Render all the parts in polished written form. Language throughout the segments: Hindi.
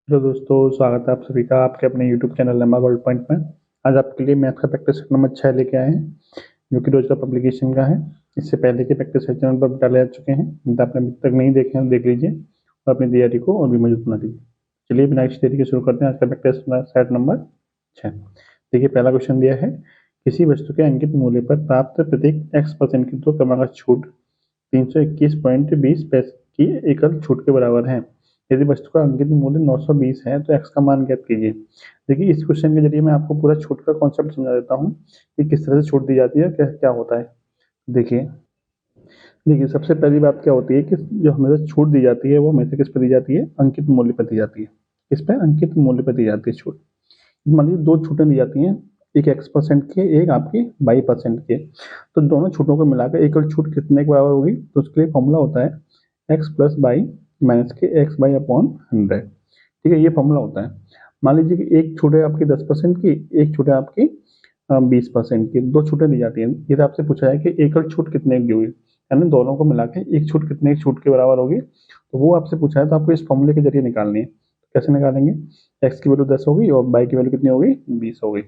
हेलो दोस्तों, स्वागत है आप सभी का आपके अपने YouTube channel lemma world point में। आज आपके लिए मैथ का प्रैक्टिस सेट नंबर 6 लेके आए हैं, जो कि रोज का पब्लिकेशन का है। इससे पहले के प्रैक्टिस सेट चैनल पर डाले जा चुके हैं। यदि आपने अभी तक नहीं देखे हैं, देख लीजिए और अपनी तैयारी को और भी मजबूत बना लीजिए। चलिए बिना किसी देरी के शुरू करते हैं आज का प्रैक्टिस सेट नंबर 6। देखिए, पहला क्वेश्चन दिया है, किसी वस्तु के अंकित मूल्य पर प्राप्त प्रत्येक x% की 2 क्रमागत छूट 321.20 की एकल छूट के बराबर है। यदि वस्तु का अंकित मूल्य 920 है तो x का मान ज्ञात कीजिए। देखिए, इस क्वेश्चन के जरिए मैं आपको पूरा छूट का कॉन्सेप्ट समझा देता हूँ कि किस तरह से छूट दी जाती है, क्या क्या होता है। देखिए देखिए सबसे पहली बात क्या होती है कि जो हमें छूट दी जाती है वो हमेशा किस पर दी जाती है, अंकित मूल्य पर दी जाती है। किस पे? अंकित मूल्य पर दी जाती है छूट। मान लीजिए दो छूटें दी जाती हैं, एक x% की, एक आपकी y% की। तो दोनों छूटों को मिलाकर एकल छूट कितने के बराबर होगी? तो उसके लिए फॉर्मूला होता है x प्लस बाई माइनस के एक्स बाई अपॉन 100। ठीक है, ये फॉर्मूला होता है। मान लीजिए कि एक छूट है आपकी 10% की, एक छूट है आपकी 20% की। दो छूटें दी जाती हैं। ये आपसे पूछा है कि एकल छूट कितने की होगी, यानी दोनों को मिला के एक छूट कितने छूट के बराबर होगी। तो वो आपसे पूछा है, तो आपको इस फॉर्मूले के जरिए निकालनी है। कैसे निकालेंगे? x की वैल्यू 10 होगी और y की वैल्यू कितनी होगी? 20 होगी।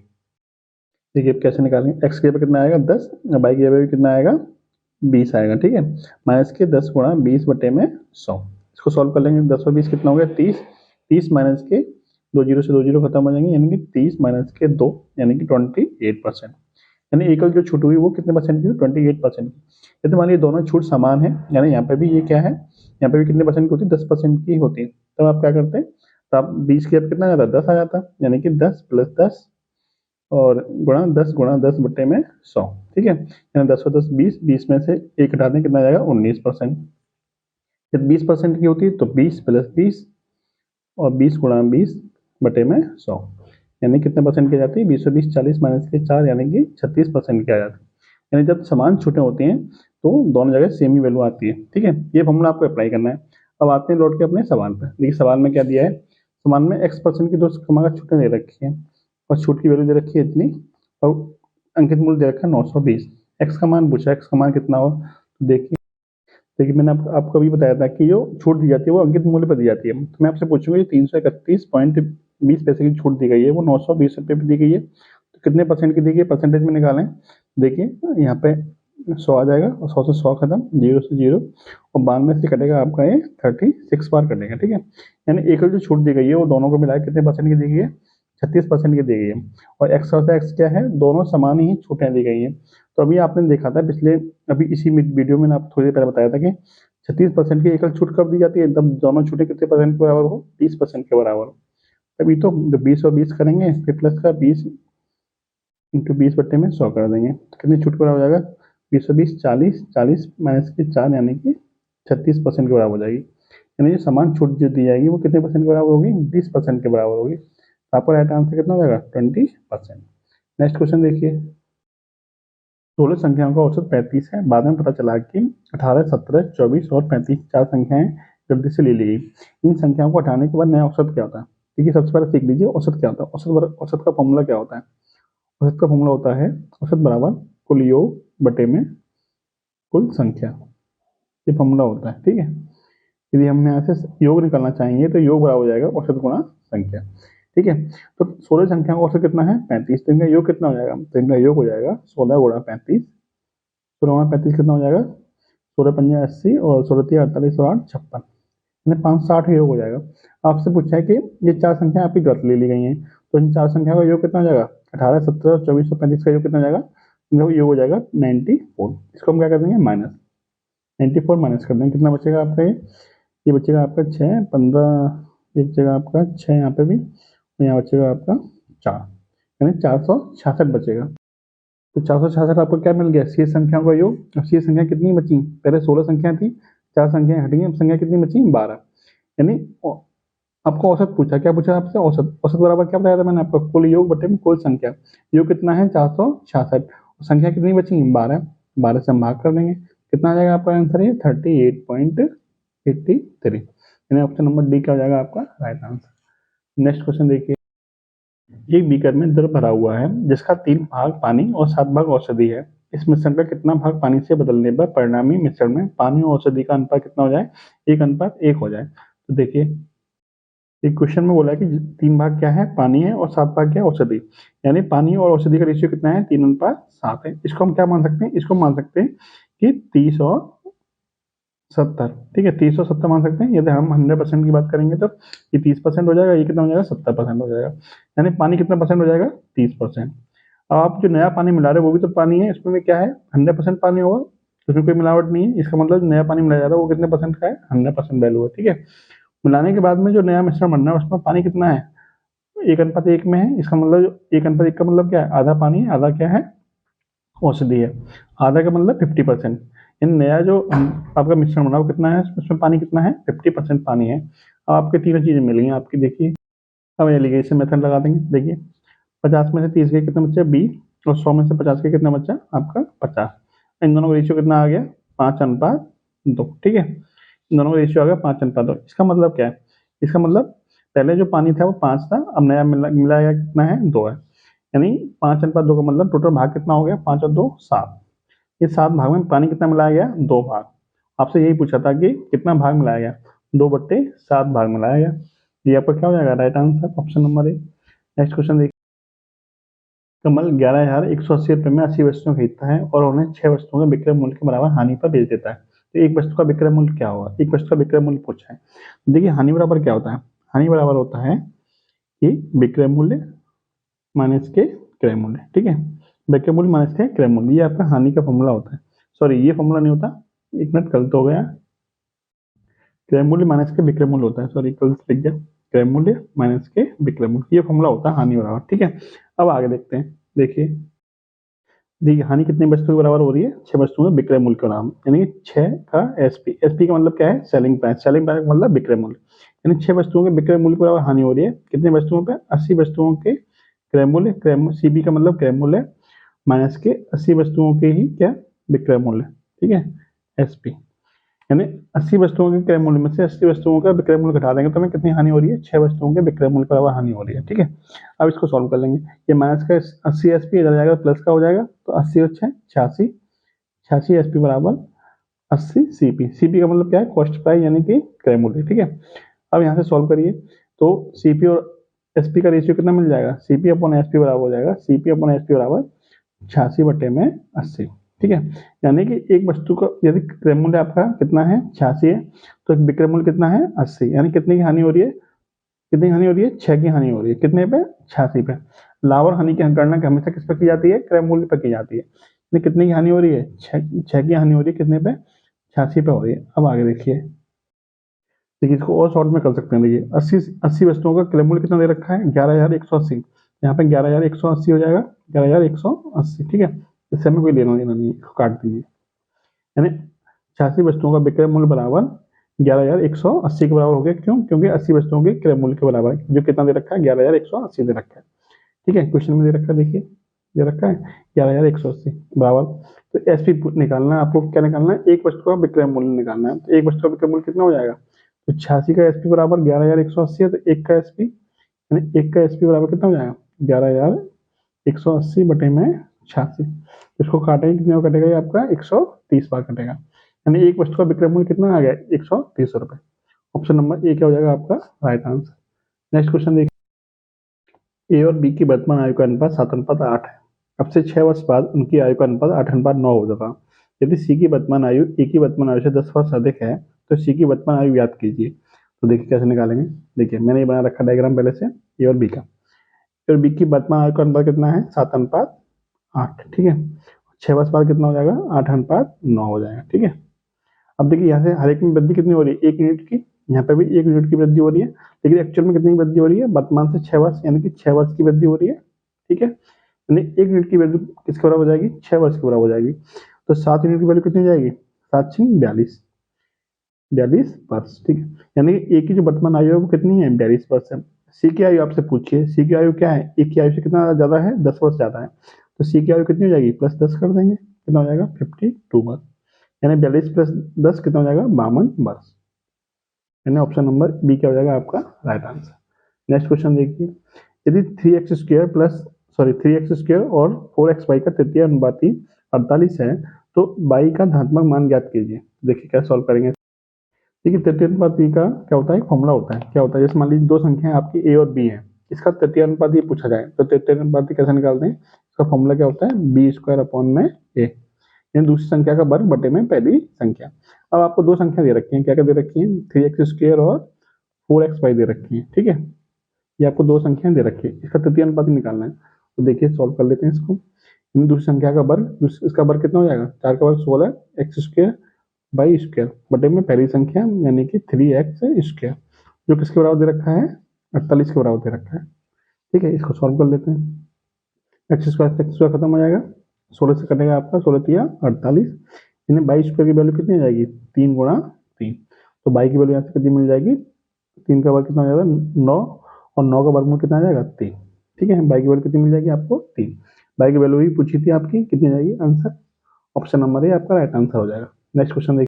देखिए अब कैसे निकालेंगे, x की वैल्यू कितना आएगा? 10, और y की वैल्यू कितना आएगा? 20 आएगा। ठीक है, माइनस के 10 गुणा 20 बटे में 100। इसको सॉल्व कर लेंगे। 10 और 20 कितना हो गया? 30। 30 माइनस के दो जीरो से दो जीरो खत्म हो जाएंगे, यानी कि 30 माइनस के 2, यानी कि 28%। यानी एकल जो छूट हुई वो कितने परसेंट की? 28% की। यदि मान लीजिए दोनों छूट समान है, यानी यहाँ पे भी ये क्या है, यहाँ पे भी कितने परसेंट की होती है? 10% की होती है। तब आप क्या करते हैं? तो आप 20 की अब कितना आ जाता? 10 आ जाता, यानी कि 10 प्लस 10 और गुणा 10 बटे में 100। ठीक है, यानी 10 और 10 20, 20 में से एक हटा दें, कितना आ जाएगा? 19%। जब 20% की होती है तो 20 प्लस 20 और 20 गुणा 20 बटे में 100, यानी कितने परसेंट की आ जाती है? 20 और 20 40 माइनस के 4, यानी कि 36% की आ जाती है। यानी जब समान छूटें होती हैं तो दोनों जगह सेम ही वैल्यू आती है। ठीक है, ये फॉर्मूला आपको अप्लाई करना है। अब आते हैं लौट के अपने सवाल पर। देखिए सवाल में क्या दिया है, सवाल में x% की 2 क्रमागत छूटें दे रखी है और छूट की वैल्यू दे रखी है इतनी, और अंकित मूल्य दे रखा है 920। x का मान पूछा है, x का मान कितना हो? तो देखिए देखिए मैंने आपको अभी बताया था कि जो छूट दी जाती है वो अंकित मूल्य पर दी जाती है। तो मैं आपसे पूछूंगा, 331.20 पैसे की छूट दी गई है, वो 920 रुपये पर दी गई है, तो कितने परसेंट की दी गई है? परसेंटेज में निकालें। देखिए यहाँ पे 100 आ जाएगा, और 100 से 100 खत्म, 0 से 0, और 92 से कटेगा आपका ये 36 बार कटेगा। ठीक है, यानी एकल जो छूट दी गई है वो दोनों को मिलाकर कितने परसेंट की दी गई है? 36% की दी गई है। और एक्स और एक्स क्या है? दोनों समान ही छूटें दी गई हैं। तो अभी आपने देखा था पिछले, अभी इसी वीडियो में आपको थोड़ी देर पहले बताया था कि 36% की एकल छूट कब दी जाती है? तब दोनों छूटें कितने परसेंट के बराबर हो? 30% के बराबर हो। अभी तो जब 20 और 20 करेंगे, फिर प्लस का 20 इंटू 20 बट्टे में 100 कर देंगे, तो कितनी छूट के बराबर हो जाएगा? 20 और 20 40, 40 माइनस के 4, यानी कि 36% के बराबर हो जाएगी। यानी जो समान छूट जो दी जाएगी वो कितने परसेंट के बराबर होगी? 20% के बराबर होगी। तो आपका राइट आंसर कितना हो जाएगा? 20%। नेक्स्ट क्वेश्चन देखिए, 16 संख्याओं का औसत 35 है। बाद में पता चला कि 18, 17, 24 और 35 चार संख्याएं गलती से ले ली गई। इन संख्याओं को हटाने के बाद नया औसत क्या होता है? देखिए सबसे पहले सीख लीजिए औसत क्या होता है। औसत का फॉर्मूला क्या होता है? औसत का फॉर्मूला होता है औसत बराबर कुल योग बटे में कुल संख्या। ये फॉर्मूला होता है। ठीक है, यदि हम यहाँ से योग निकालना चाहेंगे तो योग बराबर हो जाएगा औसत गुणा संख्या। ठीक है, तो 16 संख्या का औसत कितना है? 35। तो इनका योग कितना हो जाएगा? तो इनका योग हो जाएगा 16 गुणा 35। 16 गुणा 35 कितना हो जाएगा? 16 पंजे 80 और 16 तिया 48 और 8 56, यानी 560 योग हो जाएगा। आपसे पूछा है कि ये चार संख्या आपकी गलत ले ली गई हैं, तो इन चार संख्या का योग कितना हो जाएगा? 18, 17, 24 और 35 का योग कितना हो जाएगा? इनका योग हो जाएगा 94। इसको हम क्या कर देंगे? माइनस 94 माइनस कर देंगे। कितना बचेगा आपका? ये बचेगा आपका 6, 15, ये बचेगा आपका 6 यहाँ पे भी, और यहाँ बचेगा आपका 4, यानी 466 बचेगा। तो 466 आपको क्या मिल गया? शेष संख्याओं का योग। अब शेष संख्या कितनी बची? पहले 16 संख्या थी, चार संख्याएं हटी हैं, अब संख्या कितनी बची? 12। यानी आपको औसत पूछा, क्या पूछा आपसे? औसत। औसत बराबर क्या बताया था मैंने आपको? कुल योग बटे में कुल संख्या। योग कितना है? 466, संख्या कितनी बची? 12। 12 से हम भाग कर देंगे, कितना आ जाएगा आपका आंसर? ये 38.83, यानी ऑप्शन नंबर डी क्या हो जाएगा आपका राइट आंसर। नेक्स्ट क्वेश्चन देखिए, एक बीकर में द्रव भरा हुआ है जिसका 3 भाग पानी और 7 भाग औषधि है। इस मिश्रण का कितना भाग पानी से बदलने पर परिणामी मिश्रण में पानी और औषधि का अनुपात कितना हो जाए? 1:1 हो जाए। तो देखिए एक क्वेश्चन में बोला है कि 3 भाग क्या है, पानी है, और 7 भाग क्या है, औषधि। यानी पानी और औषधि का रेशियो कितना है, 3:7 है। इसको हम क्या मान सकते हैं, इसको मान सकते हैं कि 30 और 70। ठीक है, 30 और 70 मान सकते हैं। यदि हम 100% की बात करेंगे तो ये 30% हो जाएगा, ये कितना हो जाएगा, 70% हो जाएगा। यानी पानी कितना परसेंट हो जाएगा, 30%। अब आप जो नया पानी मिला रहे हो वो भी तो पानी है, इसमें भी क्या है, 100% पानी होगा, उसमें कोई मिलावट नहीं है। इसका मतलब नया पानी मिलाया जा रहा है वो कितने परसेंट का है, 100% वैल्यू है। ठीक है, मिलाने के बाद में जो नया मिश्रण बनना है उसमें पानी कितना है, 1:1 में है। इसका मतलब 1:1 का मतलब क्या है, आधा पानी है, आधा क्या है, औषधि है। आधा का मतलब 50%। इन नया जो आपका मिश्रण बना वो कितना है, उसमें पानी कितना है, 50% पानी है। अब आपके तीनों चीजें मिली हैं आपकी, देखिए। अब एलिगेशन मेथड लगा देंगे। देखिए, 50 में से 30 के कितने बच्चे, 20, और 100 में से 50 के कितना बच्चा, आपका 50। इन दोनों का रेशियो कितना आ गया, 5:2। ठीक है, इन दोनों का रेशियो आ गया 5:2। इसका मतलब क्या है, इसका मतलब पहले जो पानी था वो 5 था, अब नया मिलाया कितना है, 2 है। यानी 5:2 का मतलब टोटल भाग कितना हो गया, 5 और 2 7। ये 7 भाग में पानी कितना मिलाया गया, 2 भाग। आपसे यही पूछा था कि कितना भाग मिलाया गया, 2/7 भाग मिलाया गया। ये आपका क्या हो जाएगा, right answer, option number A. Next question देखिए। कमल 11,180 रुपये में 80 वस्तुएं खरीदता है और उन्हें 6 वस्तुओं के विक्रय मूल्य के बराबर हानि पर बेच देता है। तो एक वस्तु का विक्रय मूल्य क्या होगा, एक वस्तु का विक्रय मूल्य पूछा है। देखिए, हानि बराबर क्या होता है, हानि बराबर होता है कि विक्रय मूल्य माइनस के क्रय मूल्य। ठीक है, विक्रय मूल्य माइनस के क्रय मूल्य, ये आपका हानि का फॉर्मूला होता है। सॉरी, ये फॉर्मूला नहीं होता, एक मिनट गलत हो गया, क्रय मूल्य माइनस के विक्रय मूल्य होता है। सॉरी, गलत लिख गया, क्रय मूल्य माइनस के विक्रय मूल्य, ये फॉर्मूला होता है हानि बराबर। ठीक है, अब आगे देखते हैं। देखिए, देखिए हानि कितनी वस्तु के बराबर हो रही है, 6 वस्तुओं के विक्रय मूल्य के बराबर। यानी 6 का एसपी, एसपी का मतलब क्या है, सेलिंग प्राइस, सेलिंग प्राइस का मतलब विक्रय मूल्य। यानी 6 वस्तुओं के विक्रय मूल्य के बराबर हानि हो रही है, कितनी वस्तुओं पे, 80 वस्तुओं के क्रय मूल्य, क्रय सीबी का मतलब क्रय मूल्य, माइनस के 80 वस्तुओं के ही क्या, विक्रय मूल्य। ठीक है, एसपी। यानी 80 वस्तुओं के क्रय मूल्य में से 80 वस्तुओं का विक्रय मूल्य घटा देंगे तो हमें कितनी हानि हो रही है, 6 वस्तुओं के विक्रय मूल्य पर हानि हो रही है। ठीक है, अब इसको सॉल्व कर लेंगे। ये माइनस का 80 एसपी इधर जाएगा, प्लस का हो जाएगा, तो 80 और 6 86, 86 एसपी बराबर 80 सीपी। सीपी का मतलब क्या है, कॉस्ट प्राइस यानी कि क्रय मूल्य। ठीक है, अब यहाँ से सॉल्व करिए तो सीपी और एसपी का रेशियो कितना मिल जाएगा, सीपी अपॉन एसपी बराबर हो जाएगा, सीपी अपॉन एसपी बराबर 86/80। ठीक है, यानी कि एक वस्तु का यदि क्रय मूल्य आपका कितना है, 86 है, तो विक्रय मूल्य कितना है, 80। यानी कितने की हानि हो रही है, कितनी हानि हो रही है, 6 की हानि हो रही है, कितने पे, 86 पे। लाभ और हानि की गणना हमेशा किस पर की जाती है, क्रय मूल्य पर की जाती है। यानी कितने की हानि हो रही है, 6 की हानि हो रही है, कितने पे, 86 पे हो रही है। अब आगे देखिए, देखिए इसको और शॉर्ट में कर सकते हैं। देखिए 80 वस्तुओं का क्रय मूल्य कितना दे रखा है, 11,180। यहाँ पे 11,180 हो जाएगा, 11,180। ठीक है, इससे हमें कोई लेना देना नहीं है, इसको काट दीजिए। यानी 86 वस्तुओं का विक्रय मूल्य बराबर 11,180 के बराबर हो गया। क्यों, क्योंकि 80 वस्तुओं के क्रय मूल्य के बराबर है, जो कितना दे रखा है, 11,180 दे रखा है। ठीक है, क्वेश्चन में दे रखा है, देखिए दे रखा है 11,180 बराबर। तो एसपी निकालना है आपको, क्या निकालना है, एक वस्तु का विक्रय मूल्य निकालना है। तो एक वस्तु का विक्रय मूल्य कितना हो जाएगा, तो 86 का एसपी बराबर 11,180 है, तो एक का एसपी, यानी एक का एसपी बराबर कितना हो जाएगा, 11,180 बटे में 86। इसको काटेंगे, कितने को कटेगा, ये आपका 130 बार कटेगा। यानी एक वस्तु का विक्रय मूल्य कितना आ गया, 130 रुपए। ऑप्शन नंबर ए क्या हो जाएगा आपका राइट आंसर। नेक्स्ट क्वेश्चन देखिए, ए और बी की वर्तमान आयु का अनुपात 7:8 है। अब से 6 वर्ष बाद उनकी आयु का अनुपात 8:9 हो जाएगा। यदि सी की वर्तमान आयु ए की वर्तमान आयु से 10 वर्ष अधिक है तो सी की वर्तमान आयु ज्ञात कीजिए। तो देखिए कैसे निकालेंगे। देखिए मैंने ये बना रखा डायग्राम पहले से, ए और बी का। ए और बी की वर्तमान आयु का अनुपात कितना है, 7:8। ठीक है, 6 वर्ष बाद कितना हो जाएगा, 8:9 हो जाएगा। ठीक है, अब देखिए यहाँ से हर एक में वृद्धि कितनी हो रही है, 1 यूनिट की। यहाँ पे भी 1 यूनिट की वृद्धि हो रही है, लेकिन एक्चुअल में कितनी की वृद्धि हो रही है, वर्तमान से 6 वर्ष, यानी कि 6 वर्ष की वृद्धि हो रही है। ठीक है, यानी 1 यूनिट की वैल्यू किसके बराबर हो जाएगी, 6 वर्ष के बराबर हो जाएगी। तो 7 यूनिट की वैल्यू कितनी हो जाएगी, 7×6 42, 42 वर्ष। ठीक है, यानी कि ए की जो वर्तमान आयु है वो कितनी है, 42 वर्ष है। सी की आयु आपसे पूछिए, सी की आयु क्या है, ए की आयु से कितना ज्यादा है, 10 वर्ष ज्यादा है। तो सी की आयु कितनी हो जाएगी, +10 कर देंगे, कितना हो जाएगा, 52 वर्ष। यानी 42 + 10 कितना हो जाएगा, 52 वर्ष। यानी ऑप्शन नंबर बी क्या हो जाएगा आपका राइट आंसर। नेक्स्ट क्वेश्चन देखिए, यदि 3x² और 4xy का तृतीय अनुपाती 48 है तो y का धनात्मक मान ज्ञात कीजिए। देखिए क्या सॉल्व करेंगे। देखिए तृतीय अनुपात ई का क्या होता है, एक फॉर्मूला होता है। क्या होता है, जैसे मान लीजिए दो संख्याएं आपकी ए और बी है, इसका तृतीय अनुपात ये पूछा जाए तो तृतीय अनुपात कैसे निकालते हैं, इसका फॉर्मूला क्या होता है, बी स्क्वायर अपॉन में ए, यानी दूसरी संख्या का वर्ग बटे में पहली संख्या। अब आपको दो संख्या दे रखी है, क्या क्या दे रखी है, 3x² और 4xy दे रखी है, ठीक है। ये आपको दो संख्याएं दे रखी है, इसका तृतीय अनुपात निकालना है। तो देखिए सॉल्व कर लेते हैं इसको। दूसरी संख्या का वर्ग, इसका वर्ग कितना हो जाएगा, 4 का वर्ग 16 x² बाई स्क्वायर बटे में पहली संख्या यानी कि 3x², जो किसके बराबर दे रखा है, 48 के बराबर दे रखा है, ठीक है। इसको सॉल्व कर लेते हैं। x² से x² खत्म हो जाएगा, 16 से कटेगा आपका, 16 तिया 48, यानी 22² की वैल्यू कितनी आ जाएगी, 3 गुणा 3। तो 22 की वैल्यू यहाँ से कितनी मिल जाएगी, 3 का वर्ग कितना हो जाएगा 9, और 9 का वर्गमूल कितना आ जाएगा 3, ठीक है। 22 की वैल्यू कितनी मिल जाएगी आपको 3। 22 की वैल्यू ही पूछी थी आपकी, कितनी आ जाएगी आंसर, ऑप्शन नंबर ए आपका राइट आंसर हो जाएगा। नेक्स्ट क्वेश्चन देखिए,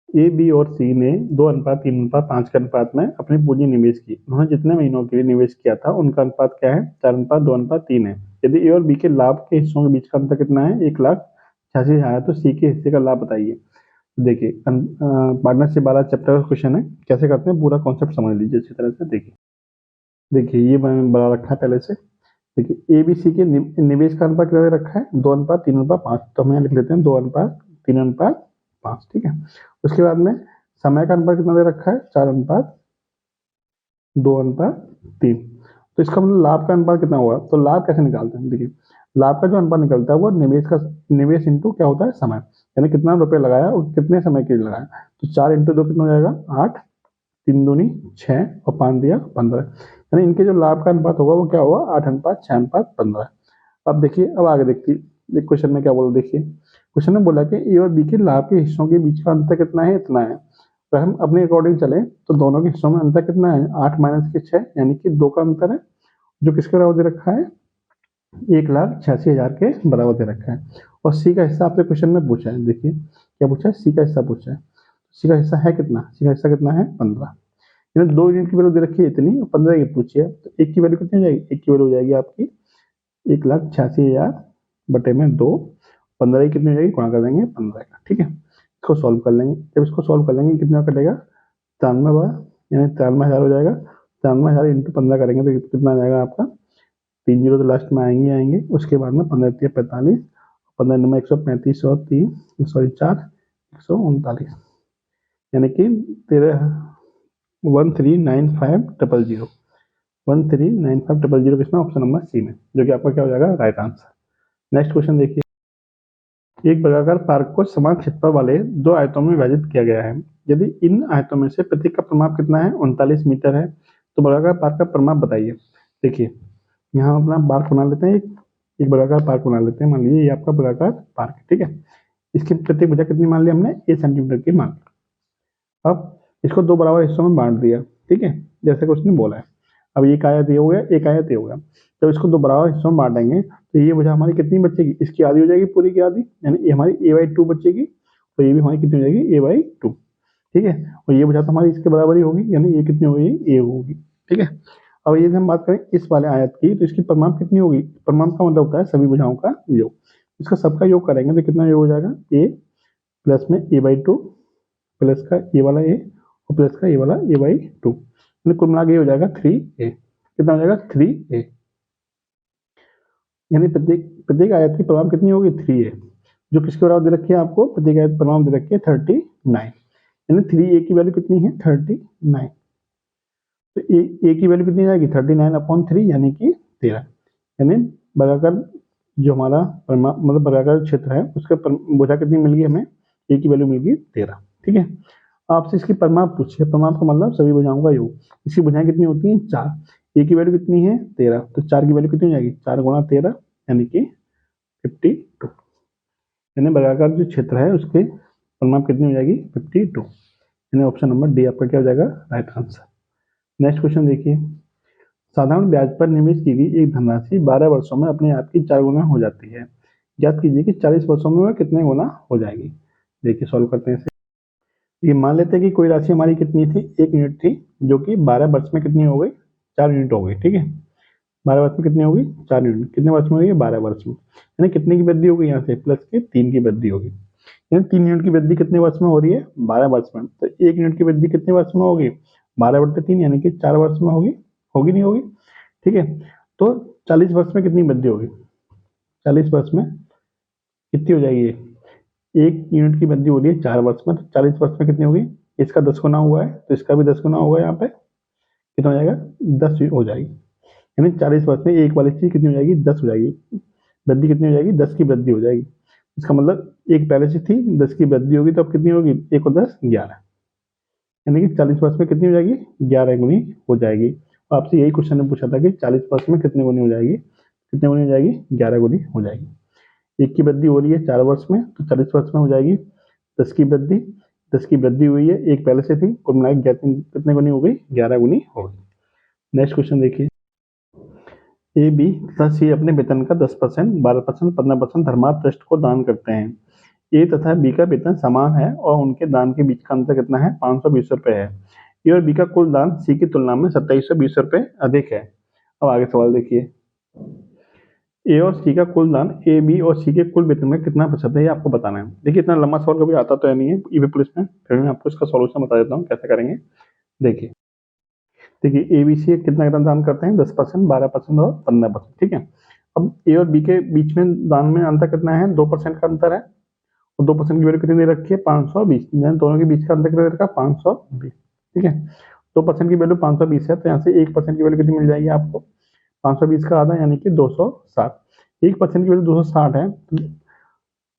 ए बी और सी ने 2:3:5 के अनुपात में अपनी पूंजी निवेश की। उन्होंने जितने महीनों के लिए निवेश किया था उनका अनुपात क्या है, 4:2:3 है। यदि ए और बी के लाभ के हिस्सों के बीच का अंतर कितना है, 1,86,000 है, तो सी के हिस्से का लाभ बताइए। देखिए पार्टनरशिप वाला चैप्टर का क्वेश्चन है, कैसे करते हैं पूरा कॉन्सेप्ट समझ लीजिए अच्छी तरह से। देखिए ये मैंने बना रखा है पहले से। देखिए ए बी सी के निवेश का अनुपात क्या रखा है, 2:3:5, तो हम यहाँ लिख लेते हैं 2:3:5, ठीक है। उसके बाद में समय का अनुपात कितना दे रखा है, 4:2:3। तो इसका मतलब लाभ का अनुपात कितना हुआ, तो लाभ कैसे निकालते हैं, देखिए लाभ का जो अनुपात निकलता है वो निवेश इंटू क्या होता है, समय, यानी कितना रुपए लगाया और कितने समय के लिए लगाया। तो 4 × 2 कितना हो जाएगा 8, 3 दूनी 6 और 5 दिया 15, यानी इनके जो लाभ का अनुपात होगा वो क्या होगा 8:6:15। अब देखिए, अब आगे देखिए क्वेश्चन में क्या बोला, देखिए क्वेश्चन में बोला कि ए और बी के लाभ के हिस्सों के बीच का अंतर कितना है, इतना है। अगर हम अपने अकॉर्डिंग चले तो दोनों के हिस्सों में अंतर कितना है, 8 - 6 यानी कि 2 का अंतर है, जो किसके बराबर दे रखा है, 1,86,000 के बराबर दे रखा है। और सी का हिस्सा आपसे क्वेश्चन में पूछा है, देखिए क्या पूछा है, सी का हिस्सा पूछा है। सी का हिस्सा है कितना, सी का हिस्सा कितना है 15, यानी 2 यूनिट की वैल्यू दे रखी है इतनी और 15 की पूछी है, तो एक की वैल्यू कितनी हो जाएगी, एक की वैल्यू हो जाएगी आपकी 1,86,000 बटे में 2, 15 की कितनी हो जाएगी, गुणा कर देंगे 15 का, ठीक है। इसको सॉल्व कर लेंगे, जब इसको सॉल्व कर लेंगे कितना कटेगा, 93 यानी 93,000 हो जाएगा। 93,000 इंटू 15 करेंगे तो कितना आ जाएगा आपका, 3 जीरो तो लास्ट में आएंगे। उसके बाद में 15 × 45, 15 में 135 और 3 सॉरी 4 139, यानी कि 13,95,000 13,95,000 किसमें, ऑप्शन नंबर सी में, जो कि आपका क्या हो जाएगा राइट आंसर। नेक्स्ट क्वेश्चन देखिए, एक वर्गाकार पार्क को समान क्षेत्रफल वाले 2 आयतों में विभाजित किया गया है। यदि इन आयतों में से प्रत्येक का परिमाप कितना है, 39 मीटर है, तो वर्गाकार पार्क का परिमाप बताइए। देखिए यहाँ अपना पार्क बना लेते हैं, एक वर्गाकार पार्क बना लेते हैं। मान लीजिए ये आपका वर्गाकार पार्क है, ठीक है। इसकी प्रत्येक भुजा कितनी मान ली हमने, 1 सेंटीमीटर की मान ली। अब इसको 2 बराबर हिस्सों में बांट दिया, ठीक है, जैसे कि उसने बोला है। अब एक आयत ये हो गया, एक आयत ये हो गया। जब इसको 2 बराबर हिस्सों में बांटेंगे तो ये भुजा हमारी कितनी बचेगी, इसकी आधी हो जाएगी पूरी की आधी, यानी ये हमारी a/2 बचेगी, तो ये भी हमारी कितनी हो जाएगी a/2, ठीक है। और ये भुजा तो हमारी इसके बराबर ही होगी, यानी ये कितनी होगी, a होगी, ठीक है। अब ये हम बात करें इस वाले आयत की, तो इसकी परिमाप कितनी होगी, परिमाप का मतलब होता है सभी भुजाओं का योग। इसका सबका योग करेंगे तो कितना योग हो जाएगा, a प्लस में a/2 प्लस का ये वाला a और प्लस का ये वाला a/2, कुल मिला के हो जाएगा 3a। कितना हो जाएगा 3a, यानी प्रत्येक आयत की परिमाप कितनी होगी 3a, जो किसके बराबर दे रखी है आपको, प्रत्येक आयत परिमाप दे रखी है 39, यानी 3a की वैल्यू कितनी है 39। तो a की वैल्यू कितनी आएगी 39/3 यानी कि 13, यानी वर्गाकार जो हमारा परिमाप मतलब वर्गाकार क्षेत्र है उसका भुजा कितनी मिल गई हमें, a की वैल्यू मिल गई 13, ठीक है। आपसे इसकी परिमाप पूछिए, परिमाप का मतलब सभी भुजाओं का योग। इसकी भुजाएं कितनी होती हैं 4, a की वैल्यू कितनी है 13, तो 4 की वैल्यू कितनी हो जाएगी 4 × 13 यानी कि 52, यानी वर्गाकार जो क्षेत्र है उसके परिमाप कितनी हो जाएगी 52, यानी ऑप्शन नंबर डी आपका क्या हो जाएगा राइट आंसर। नेक्स्ट क्वेश्चन देखिए, साधारण ब्याज पर निवेश की गई एक धनराशि 12 वर्षों में अपने आप की 4 गुना हो जाती है। ज्ञात कीजिए कि 40 वर्षों में वह कितने गुना हो जाएगी। देखिए सॉल्व करते हैं इसे। ये मान लेते हैं कि कोई राशि हमारी कितनी थी 1 यूनिट थी, जो कि 12 वर्ष में कितनी हो गई 4 यूनिट हो गई, ठीक है। 12 वर्ष में कितनी होगी 4 यूनिट, कितने वर्ष में होगी 12 वर्ष में, यानी कितने की वृद्धि होगी यहाँ से प्लस के 3 की वृद्धि होगी। यानी 3 यूनिट की वृद्धि कितने वर्ष में हो रही है? 12 वर्ष में। तो 1 यूनिट की वृद्धि कितने वर्ष में होगी? 12/3 यानी कि 4 वर्ष में होगी। होगी नहीं होगी? ठीक है, तो 40 वर्ष में कितनी वृद्धि होगी? 40 वर्ष में कितनी हो जाएगी? 1 यूनिट की वृद्धि हो रही है 4 वर्ष में, तो 40 वर्ष में कितनी होगी? इसका 10 गुना हुआ है तो इसका भी 10 गुना होगा। यहाँ पे कितना हो जाएगा? 10 हो जाएगी। यानी 40 वर्ष में एक वाली चीज कितनी हो जाएगी? 10 हो जाएगी। वृद्धि कितनी हो जाएगी? 10 की वृद्धि हो जाएगी। इसका मतलब एक पहले से थी, 10 की वृद्धि होगी तो अब कितनी होगी? 1 और 10 11, यानी कि 40 वर्ष में कितनी हो जाएगी? 11 गुनी हो जाएगी। तो आपसे यही क्वेश्चन ने पूछा था कि 40 वर्ष में कितने गुनी हो जाएगी? कितने गुनी हो जाएगी? 11 गुनी हो जाएगी। एक की वृद्धि हो रही है 4 वर्ष में, तो 40 वर्ष में हो जाएगी 10 की वृद्धि। 10 की वृद्धि हुई है, एक पहले से थी, कुल मिला कितने गुनी हो गई? 11 गुनी हो गई। नेक्स्ट क्वेश्चन देखिए, ए बी तथा सी अपने वेतन का 10%, 12%, 15% धर्मार्थ ट्रस्ट को दान करते हैं। ए तथा बी का वेतन समान है और उनके दान के बीच का अंतर कितना है? 520 रुपए है। ए और बी का कुल दान सी की तुलना में 2720 रुपए अधिक है। अब आगे सवाल देखिए, ए और सी का कुल दान ए बी और सी के कुल वेतन में कितना प्रतिशत है, ये आपको बताना है। देखिए इतना लंबा सवाल कभी आता तो है नहीं है ईवी पुलिस में, फिर मैं आपको इसका सॉल्यूशन बता देता हूँ कैसे करेंगे। देखिए देखिए, ए बी सी कितना कितना दान करते हैं? 10%, 12% और 15%। ठीक है, अब ए और बी के बीच में दान में अंतर कितना है? 2% का अंतर है। और 2% की वैल्यू कितनी दे रखी है? 520। दोनों के बीच का अंतर कितना दे रखा है? 520। ठीक है, 2% की वैल्यू 520 है, तो यहाँ से 1% की वैल्यू कितनी मिल जाएगी आपको? 520 का आधा यानी कि 260। 1% की वैल्यू 260 है,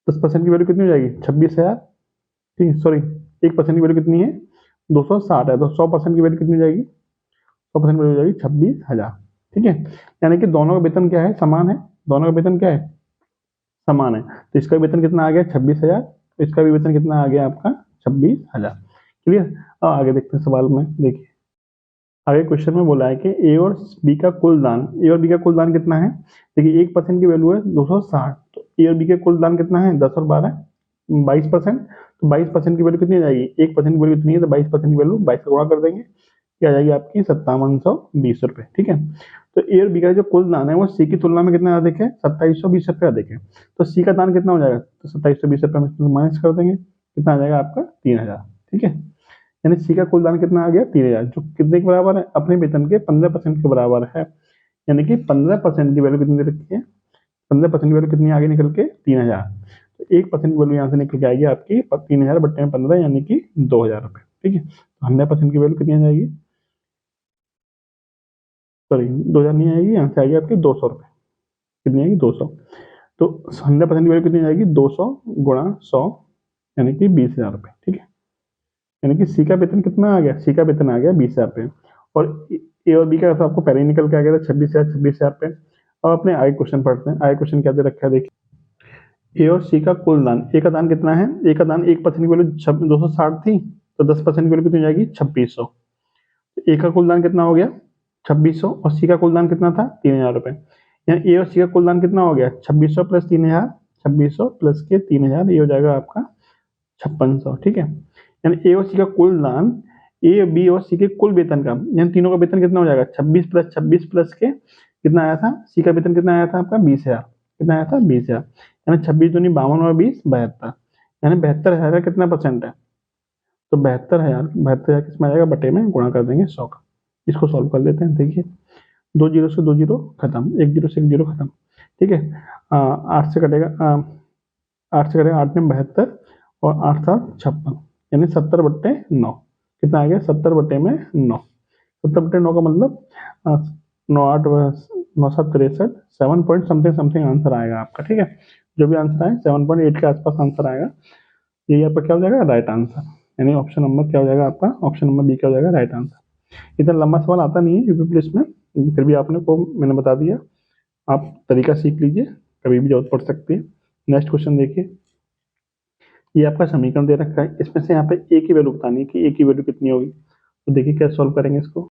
10% की वैल्यू कितनी हो जाएगी? 26,000। ठीक है, सॉरी, 1% की वैल्यू कितनी है? 260 है, तो 100% की वैल्यू कितनी हो जाएगी? 100% की वैल्यू हो जाएगी 26,000। ठीक है, यानी कि दोनों का वेतन क्या है? समान है। दोनों का वेतन क्या है? समान है। तो इसका वेतन कितना आ गया? 26,000। तो इसका भी वेतन कितना आ गया आपका? 26,000। क्लियर। अब आगे देखते हैं सवाल में। देखिए आगे क्वेश्चन में बोला है कि ए और बी का कुल दान, ए और बी का कुल दान कितना है? देखिए 1% की वैल्यू है 260, तो ए और बी के कुल दान कितना है? 10 और 12 22%। तो 22% की वैल्यू कितनी आ जाएगी? 1% की वैल्यू कितनी है? तो 22% की वैल्यू 22 से गुणा कर देंगे, क्या आ जाएगी आपकी? 5720 रुपए। ठीक है, तो ए और बी का जो कुल दान है वो सी की तुलना में कितना अधिक है? 2720 रुपए अधिक है। तो सी का दान कितना हो जाएगा? तो 2720 रुपए में माइनस कर देंगे, कितना आ जाएगा आपका? 3000। ठीक है, यानी सी का कुल दान कितना आ गया? 3000, जो कितने के बराबर है? अपने वेतन के 15% के बराबर है। यानी कि 15% की वैल्यू कितनी दे रखी है? 15% की वैल्यू कितनी आगे निकल के? 3000। तो 1% की वैल्यू यहाँ से निकल के आएगी आपकी 3000 बट्टे में 15 यानी कि 2000 रुपए। ठीक है, तो 100% की वैल्यू कितनी आ जाएगी? सॉरी 2000 नहीं आएगी, यहाँ से आएगी आपकी 200 रुपए। कितनी आएगी? 200। तो 100% की वैल्यू कितनी आएगी? 200 गुणा 100 यानी कि 20,000 रुपए। ठीक है, यानी कि सी का वेतन कितना आ गया? सी का वेतन आ गया 20,000 रुपए। और ए और बी का तो आपको पहले ही निकल के आ गया था 26,000 रुपए। अब अपने आगे क्वेश्चन पढ़ते हैं। आगे क्वेश्चन क्या दे रखा है देखिए, ए और सी का कुल दान, ए का दान कितना है? ए का दान 1% की वैल्यू 260 थी, तो 10% की वैल्यू कितनी हो जाएगी? 2600। ए का कुल दान कितना हो गया? 2600। और सी का कुल दान कितना था? 3000 रुपए। यहाँ ए और सी का कुल दान कितना हो गया? 2600 प्लस 3000, 2600 प्लस के 3000, ये हो जाएगा आपका 5600। ठीक है, यानी ए और सी का कुल दान ए बी और सी के कुल वेतन का, यानी तीनों का वेतन कितना हो जाएगा? 26 प्लस 26 प्लस के कितना आया था? सी का वेतन कितना आया था आपका? 20,000। कितना आया था? 20,000। यानी 26 दूनी 52 और 20 72, यानी 72,000 का कितना परसेंट है? तो 72,000 किसमें आ जाएगा? बटे में गुणा कर देंगे 100 का। इसको सॉल्व कर लेते हैं। देखिए 2 जीरो से 2 जीरो खत्म, 1 जीरो से 1 जीरो खत्म। ठीक है, 8 से कटेगा 8 से कटेगा 8 में 72 और 8 7 56, यानी 70/9। कितना आ गया? 70/9। 70/9 का मतलब 9 8 9 7 63, 7 पॉइंट समथिंग समथिंग आंसर आएगा आपका। ठीक है, जो भी आंसर आए 7.8 के आसपास आंसर आएगा। यही आपका क्या हो जाएगा? Right answer. यानी ऑप्शन नंबर क्या हो जाएगा आपका? ऑप्शन नंबर बी क्या हो जाएगा? Right answer. इतना लंबा सवाल आता नहीं है यूपी पुलिस में, फिर भी आपने को मैंने बता दिया, आप तरीका सीख लीजिए, कभी भी जरूरत पड़ सकती है। नेक्स्ट क्वेश्चन देखिए, ये आपका समीकरण दे रखा है, इसमें से यहाँ पे ए की वैल्यू बतानी है कि ए की वैल्यू कितनी होगी। तो देखिए क्या सॉल्व करेंगे इसको।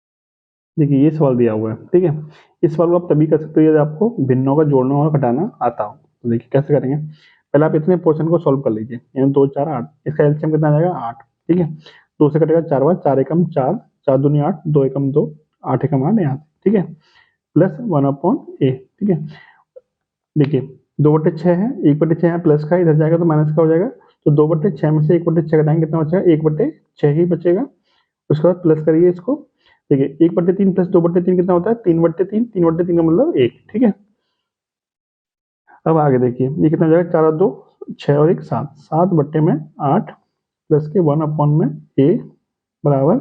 देखिए ये सवाल दिया हुआ है। ठीक है, इस सवाल को आप तभी कर सकते हो यदि आपको भिन्नों का जोड़ना और घटाना आता हो। तो देखिए कैसे करेंगे, पहले आप इतने पोर्शन को सॉल्व कर लीजिए, यानी 2 4 8, इसका एलसीएम कितना आ जाएगा? 8। ठीक है, 2 से कटेगा 4 बार, 4 एकम 4, 4 दूनी 8, 2 एकम 2, 8 एकम 8 यहाँ। ठीक है, प्लस 1/a। ठीक है, देखिए 2/6 है, 1/6 यहाँ प्लस का, इधर जाएगा तो माइनस का हो जाएगा, तो 2/6 में से 1/6 घटाएंगे कितना बचेगा, 1/6 ही बचेगा। उसके बाद प्लस करिए इसको, देखिए 1/3 प्लस 2/3 कितना होता है, 3/3, 3/3 का मतलब 1, ठीक है। अब आगे देखिए ये कितना हो जाएगा, 4 और 2 6 और 1 7, 7/8 प्लस के 1 में a बराबर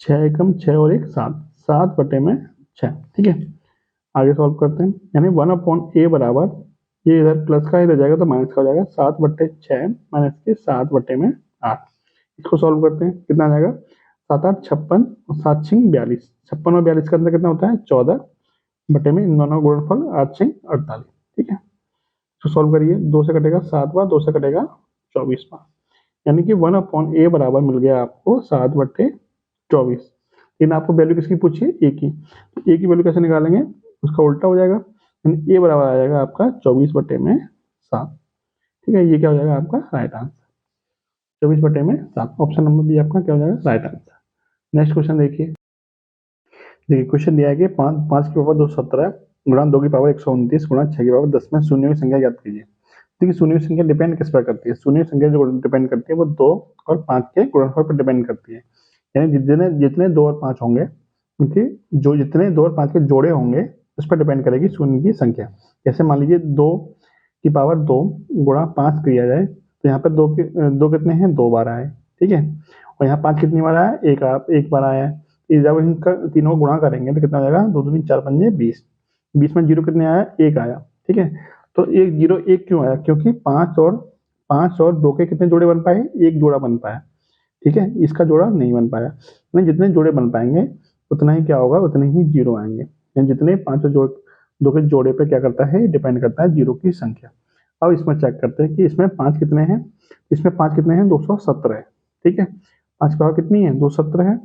6 एकम 6 और 1 7, 7/6, ठीक है। आगे सॉल्व करते हैं, यानी 1/a बराबर, ये इधर प्लस का इधर जाएगा तो माइनस का हो जाएगा, 7/6 माइनस के 7/8। इसको सॉल्व करते हैं, कितना आ जाएगा, 7 8 56 और 7 6 42, 56 और 42 का अंदर कितना होता है 14/, इन दोनों का गुणनफल 8 6 48, ठीक है। तो सॉल्व करिए, 2 से कटेगा 7 बार, 2 से कटेगा 24 बार, यानी कि 1/a बराबर मिल गया आपको 7/24। लेकिन आपको वैल्यू किसकी पूछी है, ए की, तो ए की वैल्यू कैसे निकालेंगे, उसका उल्टा हो जाएगा, यानी ए बराबर आ जाएगा आपका 24/7, ठीक है। ये क्या हो जाएगा आपका right answer, 24/7, option number B आपका क्या हो जाएगा राइट आंसर। नेक्स्ट क्वेश्चन देखिए, क्वेश्चन दिया है कि 5 की पावर 217 गुणा 2 की पावर 129 गुणा 6 की पावर 10 में शून्य की संख्या ज्ञात कीजिए। देखिए शून्य की संख्या डिपेंड किस पर करती है, शून्य की संख्या जो डिपेंड करती है वो 2 और 5 के गुणनफल पर डिपेंड करती है, यानी जितने जितने 2 और 5 होंगे उनके जो जितने 2 और 5 के जोड़े होंगे उस पर डिपेंड करेगी शून्य की संख्या। जैसे मान लीजिए 2 की पावर 2 गुणा 5 किया जाए तो यहाँ पर 2 कितने हैं, 2 बार आए, ठीक है। और यहाँ 5 कितनी बार आया, एक बार आया है। जब इनका तीनों को गुणा करेंगे तो कितना हो जाएगा, 2 दूनी 4 पंजे 20, 20 में जीरो कितने आया, 1 आया, ठीक है। तो 1 0 1 क्यों आया, क्योंकि 5 और 2 के कितने जोड़े बन पाए, एक जोड़ा बन पाया, ठीक है। इसका जोड़ा नहीं बन पाया, यानी जितने जोड़े बन पाएंगे उतना ही क्या होगा, उतने ही जीरो आएंगे, यानी जितने 5 और 2 के जोड़े पे क्या करता है, डिपेंड करता है जीरो की संख्या। अब इसमें चेक करते हैं कि इसमें 5 कितने हैं, इसमें 5 कितने हैं, 217 है, ठीक है। 5 की पावर कितनी है, 217 है।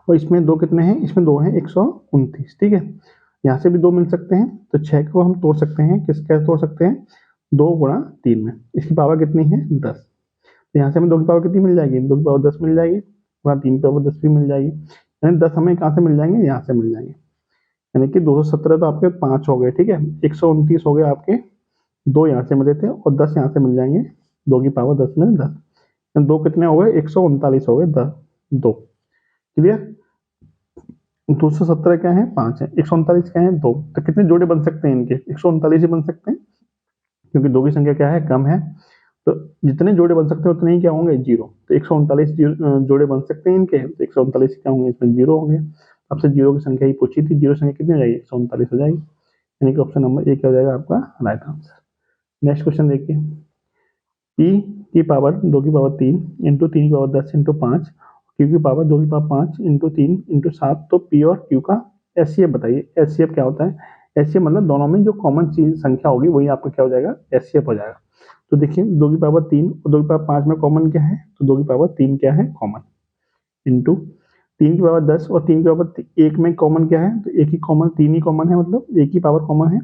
और इसमें 2 कितने हैं, इसमें 2 हैं 129, ठीक है। यहाँ से भी 2 मिल सकते हैं, तो 6 को हम तोड़ सकते हैं, कैसे तोड़ सकते हैं, 2 गुणा 3 में, इसकी पावर कितनी है 10, तो यहाँ से हमें 2 की पावर कितनी मिल जाएगी, 2 की पावर 10 मिल जाएगी, गुणा 3 की पावर 10 भी मिल जाएगी, यानी 10 हमें कहाँ से मिल जाएंगे, यहाँ से मिल जाएंगे, यानी कि 217 तो आपके 5 हो गए, ठीक है। 129 हो गए आपके, 2 यहाँ से मिले थे और 10 यहाँ से मिल जाएंगे, 2 की पावर 10 में 10, 2 कितने हो गए, 139 हो गए, 10 2, क्लियर। 217 क्या है, 5 है, 139 क्या है, 2, तो कितने जोड़े बन सकते हैं इनके, 139 ही बन सकते हैं, क्योंकि 2 की संख्या क्या है, कम है, तो जितने जोड़े बन सकते हैं उतने ही क्या होंगे, जीरो, तो 139 जोड़े बन सकते हैं इनके, तो 139 क्या होंगे, इसमें जीरो होंगे। आपसे जीरो की संख्या ही पूछी थी, जीरो संख्या कितनी हो जाएगी, 139 हो जाएगी, यानी कि ऑप्शन नंबर ए क्या हो जाएगा आपका राइट आंसर। नेक्स्ट क्वेश्चन देखिए, पी की पावर 2 की पावर 3 इंटू 3 की पावर 10 इंटू 5, क्यू की पावर 2 की पावर 5 इंटू 3 इंटू 7, तो पी और क्यू का एचसीएफ बताइए। एचसीएफ क्या होता है, एचसीएफ मतलब दोनों में जो कॉमन चीज संख्या होगी वही आपका क्या हो जाएगा, एचसीएफ हो जाएगा। तो देखिए 2 की पावर 3 और 2 की पावर 5 में कॉमन क्या है, तो 2 की पावर 3 क्या है कॉमन, इंटू 3 की पावर 10 और 3 की पावर 1 में कॉमन क्या है, तो एक ही कॉमन, 3 ही कॉमन है, मतलब एक ही पावर कॉमन है,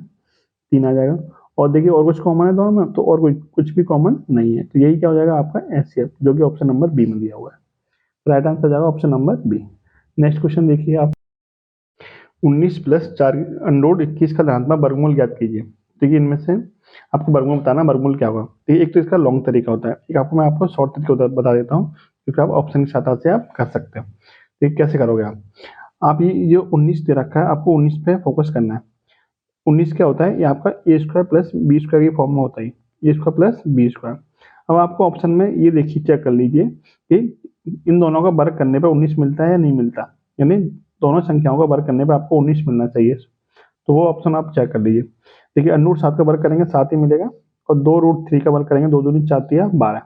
3 आ जाएगा। और देखिए और कुछ कॉमन है दोनों में, तो और कुछ भी कॉमन नहीं है, तो यही क्या हो जाएगा आपका एचसीएफ, जो कि ऑप्शन नंबर बी में दिया हुआ है। राइट आंसर जाएगा option number B. Next question देखिए आप, 19 प्लस 4 अंडोड 21 का धनात्मक वर्गमूल ज्ञात कीजिए। देखिए इनमें से आपको वर्गमूल बताना, वर्गमूल क्या होगा। देखिए एक तो इसका लॉन्ग तरीका होता है, एक आपको मैं आपको शॉर्ट तरीका बता देता हूँ, क्योंकि आप ऑप्शन की सहायता से आप कर सकते हो। देखिए कैसे करोगे आप ये 19 दे रखा है, आपको 19 पे फोकस करना है। 19 क्या होता है, ये आपका ए स्क्वायर प्लस बी स्क्वायर की फॉर्म में होता है, ए स्क्वायर प्लस बी स्क्वायर। अब आपको ऑप्शन में ये देखिए चेक कर लीजिए कि इन दोनों का वर्ग करने पर 19 मिलता है या नहीं मिलता, यानी दोनों संख्याओं का वर्ग करने पर आपको 19 मिलना चाहिए, तो वो ऑप्शन आप चेक कर लीजिए। देखिए अंडर 7 का वर्ग करेंगे 7 ही मिलेगा, और 2√3 का वर्ग करेंगे 2 दूनी 4 या 12,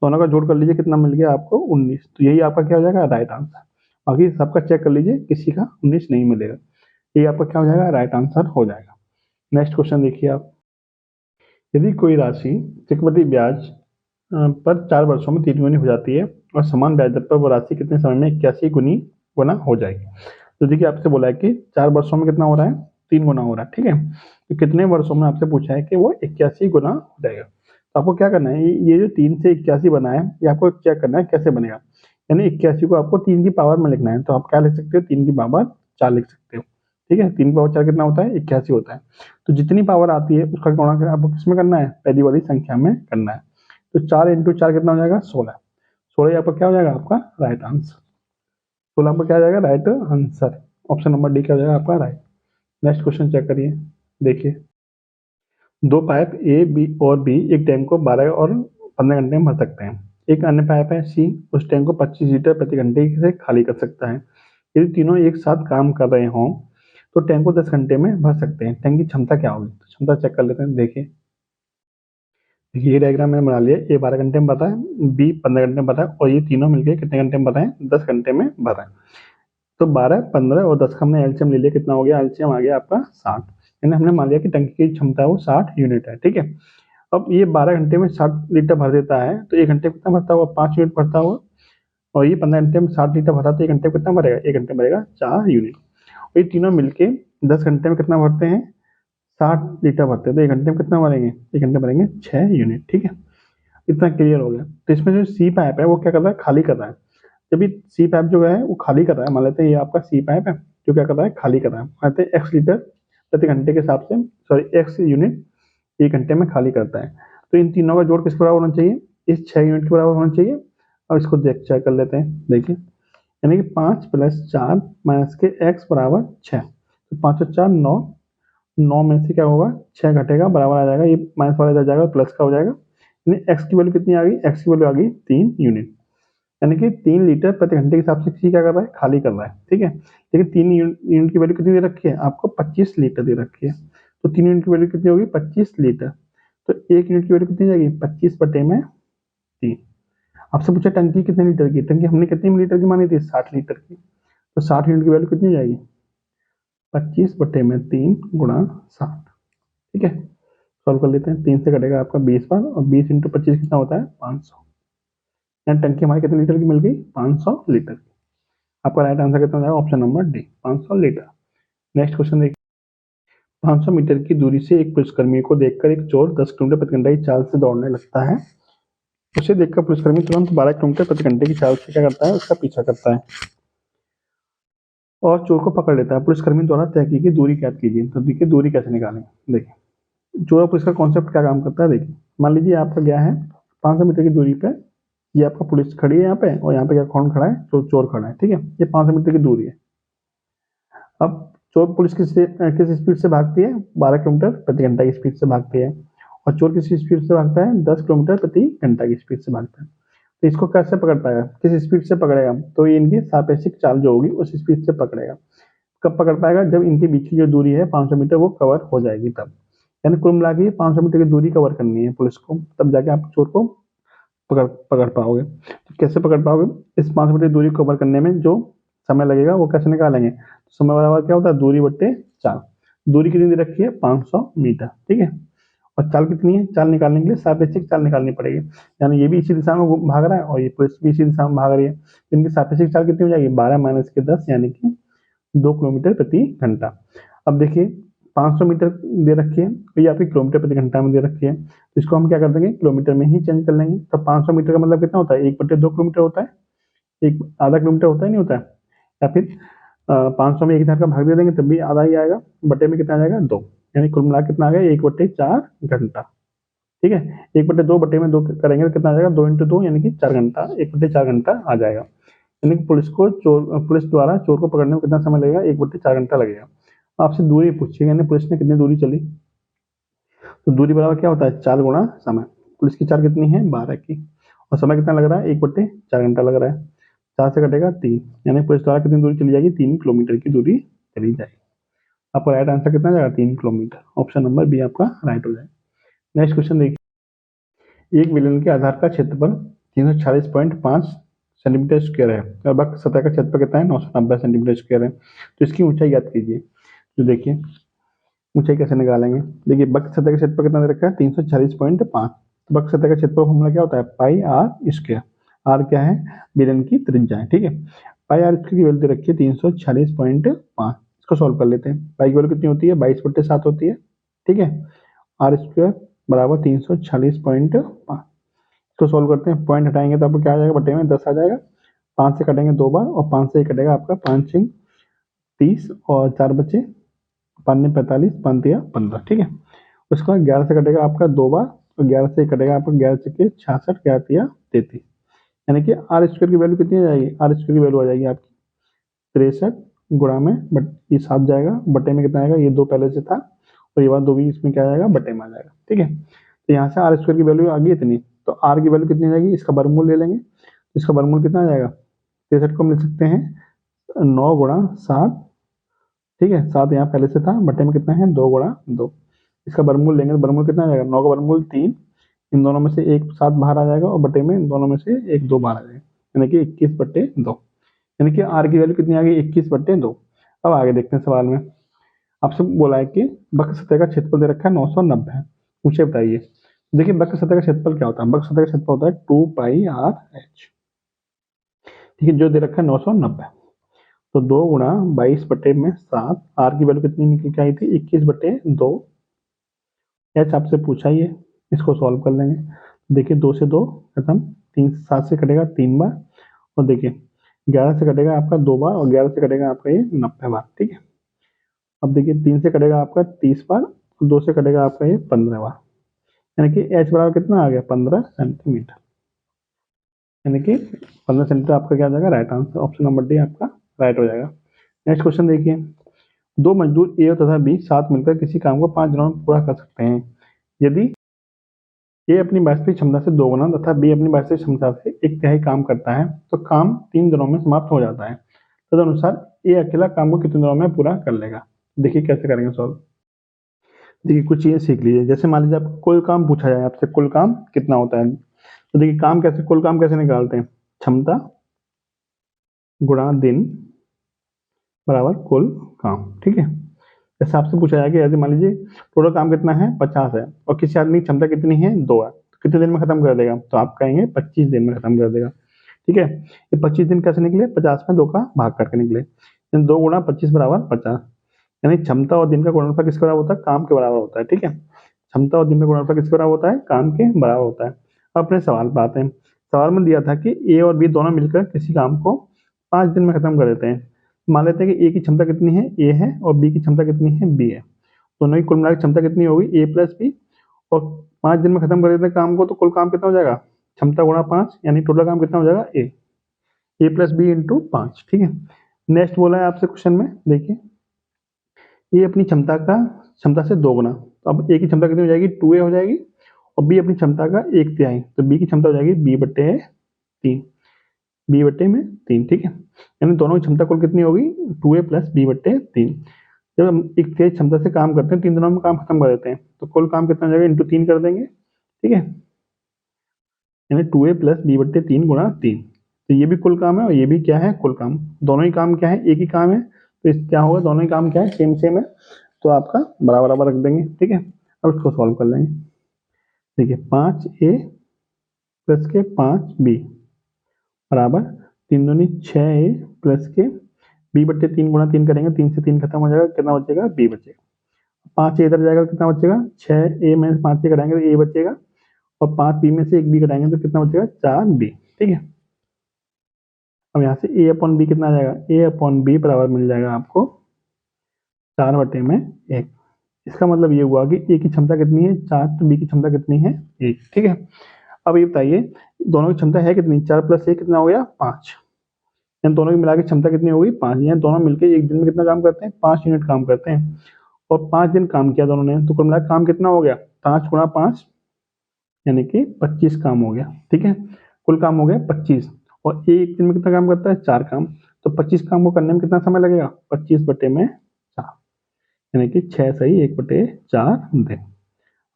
दोनों का जोड़ कर लीजिए कितना मिल गया आपको 19, तो यही आपका क्या हो जाएगा राइट आंसर। बाकी सबका चेक कर लीजिए, किसी का 19 नहीं मिलेगा, ये आपका क्या हो जाएगा राइट आंसर हो जाएगा। नेक्स्ट क्वेश्चन देखिए आप, यदि कोई राशि चक्रवृद्धि ब्याज पर 4 वर्षों में 3 गुनी हो जाती है और समान ब्याज दर पर वो राशि कितने समय में 81 गुना हो जाएगी। तो देखिए आपसे बोला है कि 4 वर्षों में कितना हो रहा है, 3 गुना हो रहा है, ठीक है। तो कितने वर्षों में आपसे पूछा है कि वो 81 गुना हो जाएगा। तो आपको क्या करना है, ये जो 3 से 81 बना है, ये आपको चेक करना है कैसे बनेगा, यानी 81 को आपको 3 की पावर में लिखना है, तो आप क्या लिख सकते हो, 3 की पावर 4 लिख सकते हो, ठीक है। 3 की पावर 4 कितना होता है, 81 होता है। तो जितनी पावर आती है उसका गुणा आपको किसमें करना है, पहली वाली संख्या में करना है। तो 4 × 4 कितना हो जाएगा 16। 16 यहाँ पर क्या हो जाएगा आपका राइट आंसर। 16 पर क्या हो जाएगा right answer. Option number D क्या हो जाएगा आपका राइट। नेक्स्ट क्वेश्चन चेक करिए, देखिए दो पाइप ए बी और बी एक टैंक को 12 और 15 घंटे में भर सकते हैं। एक अन्य पाइप है सी उस टैंक को 25 लीटर प्रति घंटे से खाली कर सकता है। यदि तीनों एक साथ काम कर रहे हों तो टैंक को 10 घंटे में भर सकते हैं। टैंक की क्षमता क्या होगी? तो क्षमता चेक कर लेते हैं। देखिए ये डायग्राम मैंने बना लिया। ए 12 घंटे में भरा है, बी 15 घंटे में भरा है और ये तीनों मिलकर कितने घंटे में भरा है? 10 घंटे में भरा है। तो 12, 15 और 10 का हमने एलसीएम ले लिया, कितना हो गया? एलसीएम आ गया आपका 60। यानी हमने मान लिया कि टंकी की क्षमता वो 60 यूनिट है। ठीक है, अब ये 12 घंटे में 60 लीटर भर देता है तो 1 घंटे में कितना भरता हुआ? 5 यूनिट भरता हुआ। और ये 15 घंटे में 60 लीटर भरा तो 1 घंटे में कितना भरेगा? 1 घंटे में भरेगा 4 यूनिट। और ये तीनों मिलके 10 घंटे में कितना भरते हैं? 60 लीटर भरते हैं। तो 1 घंटे में कितना भरेंगे? 1 घंटे में भरेंगे 6 यूनिट। ठीक है, इतना क्लियर हो गया। तो इसमें जो सी पाइप है वो क्या कर रहा है? खाली कर रहा है। जब ये सी पाइप जो है वो खाली कर रहा है, मान लेते हैं ये आपका सी पाइप है जो क्या कर रहा है? खाली कर रहा है। मानते हैं x लीटर प्रति घंटे के हिसाब से, सॉरी x यूनिट 1 घंटे में खाली करता है। तो इन तीनों का जोड़ किस बराबर होना चाहिए? इस 6 यूनिट के बराबर होना चाहिए। अब इसको चेक कर लेते हैं। देखिए यानी कि 5 + 4 माइनस के x बराबर 6। तो 5 और 4 9, 9 में से क्या होगा? 6 घटेगा, बराबर आ जाएगा, ये माइनस वाला इधर जाएगा, प्लस का हो जाएगा। यानी x की वैल्यू कितनी आ गई? x की वैल्यू आ गई 3 यूनिट। यानी कि 3 लीटर प्रति घंटे के हिसाब से सी क्या कर रहा है? खाली कर रहा है। ठीक है, लेकिन 3 यूनिट की वैल्यू कितनी दे रखी है? आपको 25 लीटर दे रखी है। तो 3 यूनिट की वैल्यू कितनी होगी? 25 लीटर। तो 1 यूनिट की वैल्यू कितनी जाएगी? 25/3। आपसे पूछा टंकी कितने लीटर की? टंकी हमने कितने लीटर की मानी थी? 60 लीटर की। तो 60 यूनिट की वैल्यू कितनी जाएगी? 25/3 गुणा 60। ठीक है, सॉल्व कर लेते हैं। 3 से कटेगा आपका 20 बार और 20 × 25 कितना होता है? 500। यानी टंकी हमारी कितने लीटर की मिल गई? 500 लीटर की। आपका राइट आंसर कितना जाएगा? Option number D 500 litre. Next question देखिए, 500 मीटर की दूरी से एक पुलिसकर्मी को देखकर एक चोर 10 किलोमीटर प्रति घंटा की चाल से दौड़ने लगता है। उसे देखकर पुलिसकर्मी तुरंत 12 किलोमीटर प्रति घंटे की चाल से क्या करता है? उसका पीछा करता है और चोर को पकड़ लेता है। पुलिसकर्मी द्वारा तय की गई दूरी ज्ञात कीजिए। तो देखिए दूरी कैसे निकालेंगे। देखिए चोर और पुलिस का कॉन्सेप्ट क्या काम करता है। देखिए मान लीजिए आपका गया है 500 मीटर की दूरी पे, ये आपका पुलिस खड़ी है यहाँ पे और यहाँ पे क्या कौन खड़ा है? चोर खड़ा है। ठीक है, ये 500 मीटर की दूरी है। अब चोर पुलिस किस स्पीड से भागती है? 12 किलोमीटर प्रति घंटा की स्पीड से भागती है। और चोर किस स्पीड से भागता है? 10 किलोमीटर प्रति घंटा की स्पीड से भागता है। तो इसको कैसे पकड़ पाएगा? किस स्पीड से पकड़ेगा? तो ये इनकी सापेक्षिक चाल जो होगी उस स्पीड से पकड़ेगा। कब पकड़ पाएगा? जब इनके बीच की जो दूरी है 500 मीटर वो कवर हो जाएगी तब। यानी कुल मिला के 500 मीटर की दूरी कवर करनी है पुलिस को, तब जाके आप चोर को पकड़ पाओगे। तो कैसे पकड़ पाओगे? इस 500 मीटर की दूरी कवर करने में जो समय लगेगा वो कैसे निकालेंगे? तो समय बराबर क्या होता है? दूरी बट्टे चाल। दूरी कितनी दे रखी है? 500 मीटर। ठीक है, और चाल कितनी है? चाल निकालने के लिए सापेक्षिक चाल निकालनी पड़ेगी। यानी ये भी इसी दिशा में भाग रहा है और ये पुलिस भी इसी दिशा में भाग रही है। इनकी सापेक्षिक चाल कितनी हो जाएगी? 12 - 10 यानी कि 2 किलोमीटर प्रति घंटा। अब देखिए 500 मीटर दे रखी है तो ये आपकी किलोमीटर प्रति घंटा में दे रखी है, तो इसको हम क्या कर देंगे? किलोमीटर में ही चेंज कर लेंगे। तो 500 मीटर का मतलब कितना होता है? 1/2 किलोमीटर होता है, एक आधा किलोमीटर होता है, नहीं होता है? या फिर 500 में 1 का भाग दे देंगे तब भी आधा ही आएगा। बटे में कितना आ जाएगा? 2। यानी कुल मिला कितना आ गया? 1/4 घंटा। ठीक है, 1/2 बटे में 2 करेंगे तो कितना आ जाएगा? 2 × 2 यानी कि 4 घंटा, 1/4 घंटा आ जाएगा। यानी कि पुलिस द्वारा चोर को पकड़ने में कितना समय लगेगा? 1/4 घंटा लगेगा। आपसे दूरी पूछिए, यानी पुलिस ने कितनी दूरी चली। तो दूरी बराबर क्या होता है? 4 गुणा समय। पुलिस की चाल कितनी है? 12 की। और समय कितना लग रहा है? 1/4 घंटा लग रहा है। 4 से कटेगा 3, यानी पुलिस द्वारा कितनी दूरी चली जाएगी? 3 किलोमीटर की दूरी चली जाएगी। आपका राइट आंसर कितना जाएगा? 3 किलोमीटर। ऑप्शन नंबर बी आपका राइट हो जाएगा। नेक्स्ट क्वेश्चन देखिए, एक विलन के आधार का क्षेत्रफल 346.5 सेंटीमीटर स्क्वायर है और वक्र सतह का क्षेत्रफल कितना है? 990 सेंटीमीटर स्क्वायर है। तो इसकी ऊंचाई याद कीजिए। तो देखिए ऊंचाई कैसे निकालेंगे। देखिए वक्र सतह का क्षेत्रफल कितना दे रखा है? 346.5। वक्र सतह का क्षेत्रफल फॉर्मूला क्या होता है? पाई आर स्क्वायर। आर क्या है? विलन की त्रिज्या है। ठीक है, पाई आर स्क्वायर की वैल्यू दे रखी है 346.5। इसको सॉल्व कर लेते हैं। पाई की वैल्यू कितनी होती है? 22/7 होती है। ठीक है, आर स्क्वायर बराबर 346.5। इसको सॉल्व करते हैं। पॉइंट हटाएंगे तो आपको क्या आ जाएगा? बटे में 10 आ जाएगा। 5 से कटेंगे 2 बार और 5 से ही कटेगा आपका 5 × 30 और 4 बचे 5 × 45, 5 × 15। ठीक है, उसके बाद 11 से कटेगा आपका 2 बार और 11 से कटेगा आपका 11 छक्के 66, 11 तिया 33, यानी कि आर स्क्वायर की वैल्यू कितनी आ जाएगी, आर स्क्वायर की वैल्यू आ जाएगी आपकी 63 गुणा में बट ये 7 जाएगा, बटे में कितना आएगा, ये 2 पहले से था और ये बात 2 भी इसमें क्या आ जाएगा, बटे में आ जाएगा। ठीक है, तो यहाँ से आर स्क्वायर की वैल्यू आ गई इतनी, तो आर की वैल्यू कितनी आ जाएगी, इसका वर्गमूल ले लेंगे, तो इसका वर्गमूल कितना आ जाएगा, 63 को हम लिख सकते हैं 9 गुणा 7, ठीक है, 7 यहाँ पहले से था, बटे में कितना है 2 गुणा 2, इसका वर्गमूल लेंगे तो वर्गमूल कितना आ जाएगा, 9 का वर्गमूल 3, इन दोनों में से एक 7 बाहर आ जाएगा और बटे में इन दोनों में से एक 2 बाहर आ जाएगा, यानी कि 21/2, यानी कि आर की वैल्यू कितनी आ गई 21/2। अब आगे देखते हैं सवाल में, आपसे बोला है कि वक्र सतह का क्षेत्रफल दे रखा है 990 है, पूछे बताइए। देखिए वक्र सतह का क्षेत्रफल क्या होता है, वक्र सतह का क्षेत्रफल होता है 2πr/h, ठीक है, जो दे रखा है 990, तो 2 गुणा 22/7, आर की वैल्यू कितनी निकल के आई थी 21/2, एच आपसे पूछा ही है, इसको सॉल्व कर लेंगे। देखिए 2 से 2 खत्म, 3 7 से कटेगा 3 बार, और देखिए 11 से कटेगा आपका 2 बार और 11 से कटेगा आपका ये 90 बार। ठीक है, अब देखिए 3 से कटेगा आपका 30 बार और 2 से कटेगा आपका ये 15 बार, यानी कि एच बराबर कितना आ गया 15 सेंटीमीटर, यानी कि 15 सेंटीमीटर आपका क्या आ जाएगा, right answer, option number D आपका राइट हो जाएगा। नेक्स्ट क्वेश्चन देखिए, दो मजदूर ए तथा बी साथ मिलकर किसी काम को 5 दिनों में पूरा कर सकते हैं। यदि ए अपनी वास्तविक क्षमता से 2 गुना तथा बी अपनी वास्तविक क्षमता से 1/3 काम करता है तो काम 3 दिनों में समाप्त हो जाता है। तदनुसार ए अकेला काम को कितने दिनों में पूरा कर लेगा। देखिए कैसे करेंगे सॉल्व। देखिए कुछ चीजें सीख लीजिए, जैसे मान लीजिए आपको कुल काम पूछा जाए आपसे, कुल काम कितना होता है, तो देखिए काम कैसे, कुल काम कैसे निकालते हैं, क्षमता गुणा दिन बराबर कुल काम। ठीक है, जैसे आपसे पूछा जाएगा यदि मान लीजिए टोटल काम कितना है 50 है और किसी आदमी की क्षमता कितनी है 2 है, तो कितने दिन में खत्म कर देगा, तो आप कहेंगे 25 दिन में खत्म कर देगा। ठीक है, ये 25 दिन कैसे निकले, 50 में 2 का भाग करके निकले, 2 गुणा 25 बराबर 50, यानी क्षमता और दिन का गुणनफल किसके बराबर होता है, काम के बराबर होता है। ठीक है, क्षमता और दिन का गुणनफल किसके बराबर होता है, काम के बराबर होता है। अब अपने सवाल पर आते हैं, सवाल में दिया था कि ए और बी दोनों मिलकर किसी काम को 5 दिन में खत्म कर देते हैं। मान लेते हैं कि ए की क्षमता कितनी है, ए है, और बी की क्षमता कितनी है, बी है, दोनों की कुल मिलाकर क्षमता कितनी होगी, ए प्लस बी, और 5 दिन में खत्म कर देते हैं काम को, तो कुल काम कितना हो जाएगा, क्षमता गुणा 5, यानी टोटल काम कितना हो जाएगा ए प्लस बी इंटू 5। ठीक है, नेक्स्ट बोला है आपसे क्वेश्चन में, देखिए ये अपनी क्षमता से 2 गुना, तो अब ए की क्षमता कितनी हो जाएगी 2a हो जाएगी, और बी अपनी क्षमता का 1/3, तो बी की क्षमता हो जाएगी b/3, b/3। ठीक है, यानी दोनों की क्षमता कुल कितनी होगी 2a प्लस b/3। जब हम 1/3 क्षमता से काम करते हैं 3 दिनों में काम खत्म कर देते हैं, तो कुल काम कितना हो जाएगा इंटू 3 कर देंगे। ठीक है, यानी 2a प्लस b/3 गुणा 3, तो ये भी कुल काम है और ये भी क्या है कुल काम, दोनों ही काम क्या है एक ही काम है, तो इस क्या होगा दोनों ही काम क्या है सेम सेम है, तो आपका बराबर बराबर रख देंगे। ठीक है, अब इसको सॉल्व कर लेंगे। देखिए 5a प्लस के 5b बराबर 3 दूनी 6a प्लस के b/3 गुणा 3 करेंगे, 3 से 3 खत्म हो जाएगा, कितना बचेगा b बचेगा, 5a इधर जाएगा कितना बचेगा, 6a में 5 से घटाएंगे तो a बचेगा, और 5b में से 1b घटाएंगे तो कितना बचेगा 4b। ठीक है, अब यहाँ से a/b कितना आ जाएगा, a/b बराबर मिल जाएगा आपको 4/1। इसका मतलब ये हुआ कि ए की क्षमता कितनी है 4, तो बी की क्षमता कितनी है 1। ठीक है, अब ये बताइए दोनों की क्षमता है कितनी, 4 प्लस 1 कितना हो गया 5, यानी दोनों की मिला के क्षमता कितनी होगी 5, यानी दोनों मिलकर एक दिन में कितना काम करते हैं 5 यूनिट काम करते हैं, और 5 दिन काम किया दोनों ने, तो कुल मिलाकर काम कितना हो गया 5 गुणा 5, यानी कि 25 काम हो गया। ठीक है, कुल काम हो गया 25, और एक दिन में कितना काम करता है 4 काम, तो 25 काम को करने में कितना समय लगेगा 25/4, यानी कि 6 सही 1/4 दिन।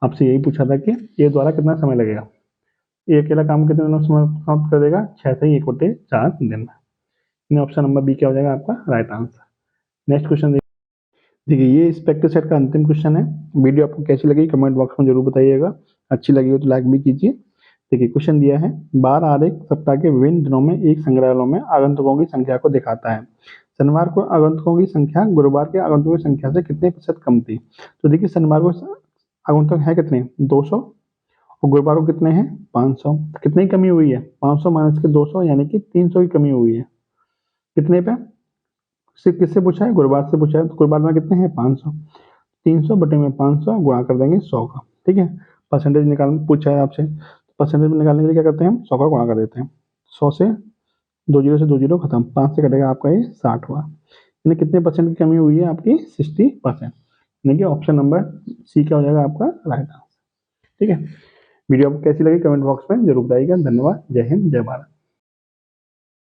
आपसे यही पूछा था कि ए द्वारा कितना समय लगेगा, ए अकेला काम कितने दिनों में समाप्त कर देगा 6 सही 1/4 दिन में। ऑप्शन नंबर बी क्या हो जाएगा आपका राइट आंसर। नेक्स्ट क्वेश्चन देखिए, ये इस प्रैक्टिस सेट का अंतिम क्वेश्चन है। वीडियो आपको कैसी लगी कमेंट बॉक्स में जरूर बताइएगा, अच्छी लगी हो तो लाइक भी कीजिए। देखिए क्वेश्चन दिया है, बार आरेख सप्ताह के विभिन्न दिनों में एक संग्रहालय में आगंतुकों की संख्या को दिखाता है। शनिवार को आगंतुकों की संख्या गुरुवार के आगंतुकों की संख्या से कितने प्रतिशत कम थी। तो देखिए शनिवार को आगंतुक है कितने 200, और गुरुवार को कितने हैं 500, कितनी कमी हुई है 500 माइनस के 200, यानी कि 300 की कमी हुई है। कितने पे सिर्फ किससे पूछा है, गुरुवार से पूछा है, तो गुरुवार में कितने हैं 500, 300 बटे में 500 गुणा कर देंगे 100 का। ठीक है, परसेंटेज निकाल पूछा है आपसे, परसेंटेज में निकालने के लिए क्या करते हैं हम 100 का गुणा कर देते हैं। 100 से 2 जीरो से 2 जीरो खत्म, 5 से कटेगा आपका ये 60 हुआ। यानी कितने परसेंट की कमी हुई है आपकी 60%। यानी कि ऑप्शन नंबर सी क्या हो जाएगा आपका राइट आंसर। ठीक है, वीडियो आपको कैसी लगी कमेंट बॉक्स में जरूर बताइएगा। धन्यवाद, जय हिंद, जय भारत।